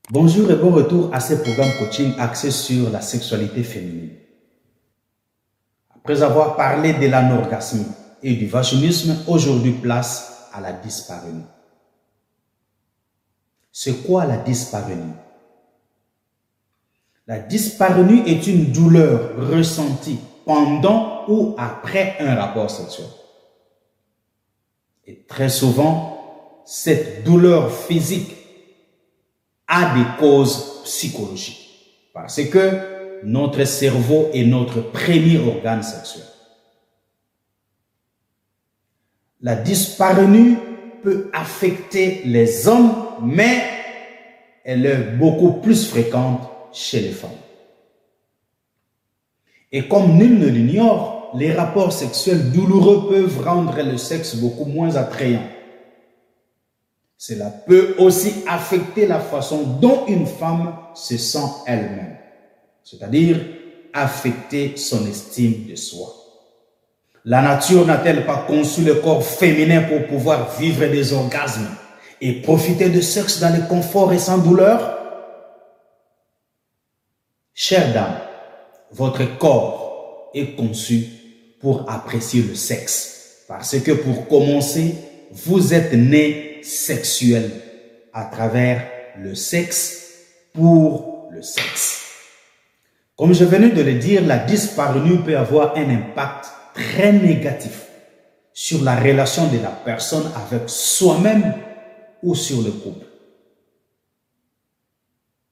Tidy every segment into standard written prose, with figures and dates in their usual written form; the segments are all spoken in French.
Bonjour et bon retour à ce programme coaching axé sur la sexualité féminine. Après avoir parlé de l'anorgasmie et du vaginisme, aujourd'hui place à la dyspareunie. C'est quoi la dyspareunie? La dyspareunie est une douleur ressentie pendant ou après un rapport sexuel. Et très souvent, cette douleur physique a des causes psychologiques. Parce que notre cerveau est notre premier organe sexuel. La dyspareunie peut affecter les hommes, mais elle est beaucoup plus fréquente chez les femmes. Et comme nul ne l'ignore, les rapports sexuels douloureux peuvent rendre le sexe beaucoup moins attrayant. Cela peut aussi affecter la façon dont une femme se sent elle-même, c'est-à-dire affecter son estime de soi. La nature n'a-t-elle pas conçu le corps féminin pour pouvoir vivre des orgasmes et profiter de sexe dans le confort et sans douleur? Chère dame, votre corps est conçu pour apprécier le sexe, parce que pour commencer, vous êtes né sexuel à travers le sexe pour le sexe. Comme je venais de le dire, la dyspareunie peut avoir un impact très négatif sur la relation de la personne avec soi-même ou sur le couple.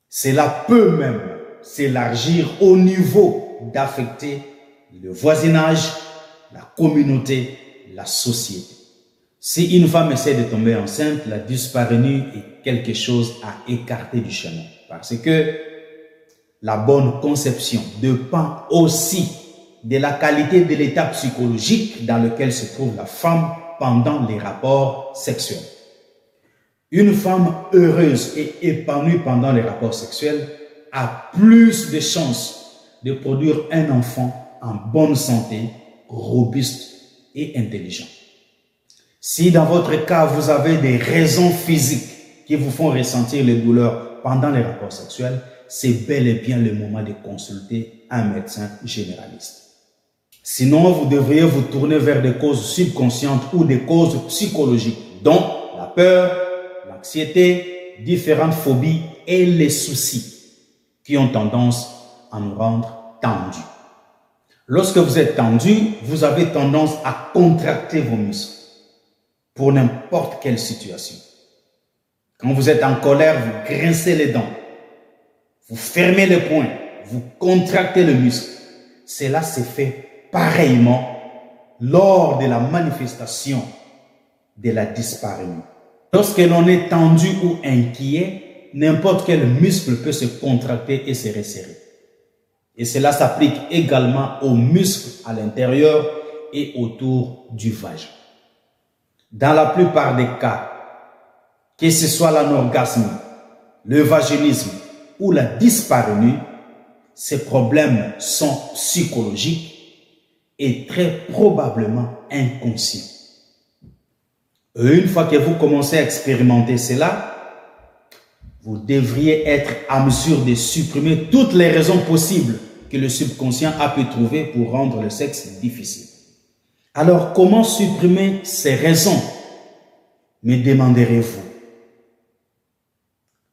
Cela peut même s'élargir au niveau d'affecter le voisinage, la communauté, la société. Si une femme essaie de tomber enceinte, la dyspareunie est quelque chose à écarter du chemin. Parce que la bonne conception dépend aussi de la qualité de l'état psychologique dans lequel se trouve la femme pendant les rapports sexuels. Une femme heureuse et épanouie pendant les rapports sexuels a plus de chances de produire un enfant en bonne santé, robuste et intelligent. Si dans votre cas, vous avez des raisons physiques qui vous font ressentir les douleurs pendant les rapports sexuels, c'est bel et bien le moment de consulter un médecin généraliste. Sinon, vous devriez vous tourner vers des causes subconscientes ou des causes psychologiques, dont la peur, l'anxiété, différentes phobies et les soucis qui ont tendance à nous rendre tendus. Lorsque vous êtes tendu, vous avez tendance à contracter vos muscles pour n'importe quelle situation. Quand vous êtes en colère, vous grincez les dents, vous fermez les poings, vous contractez le muscle. Cela se fait pareillement lors de la manifestation de la dyspareunie. Lorsque l'on est tendu ou inquiet, n'importe quel muscle peut se contracter et se resserrer. Et cela s'applique également aux muscles à l'intérieur et autour du vagin. Dans la plupart des cas, que ce soit l'anorgasme, le vaginisme ou la dyspareunie, ces problèmes sont psychologiques et très probablement inconscients. Et une fois que vous commencez à expérimenter cela, vous devriez être à mesure de supprimer toutes les raisons possibles que le subconscient a pu trouver pour rendre le sexe difficile. Alors, comment supprimer ces raisons, me demanderez-vous?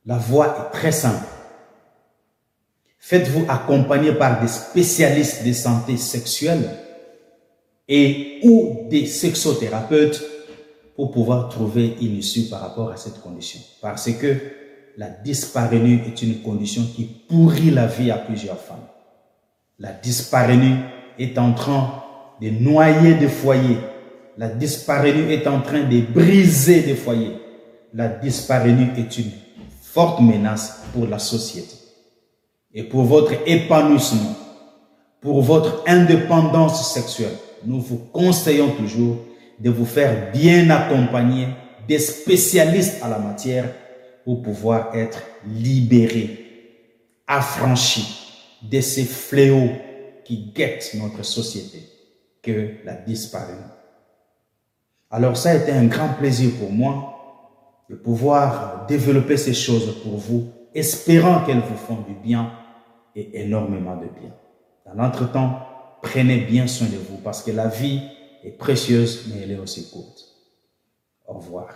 La voie est très simple. Faites-vous accompagner par des spécialistes de santé sexuelle et ou des sexothérapeutes pour pouvoir trouver une issue par rapport à cette condition. Parce que la dyspareunie est une condition qui pourrit la vie à plusieurs femmes. La dyspareunie est en train de noyer des foyers. La dyspareunie est en train de briser des foyers. La dyspareunie est une forte menace pour la société. Et pour votre épanouissement, pour votre indépendance sexuelle, nous vous conseillons toujours de vous faire bien accompagner des spécialistes à la matière pour pouvoir être libéré, affranchi de ces fléaux qui guettent notre société que la dyspareunie. Alors ça a été un grand plaisir pour moi de pouvoir développer ces choses pour vous espérant qu'elles vous font du bien et énormément de bien. Dans l'entretemps, prenez bien soin de vous parce que la vie est précieuse, mais elle est aussi courte. Au revoir.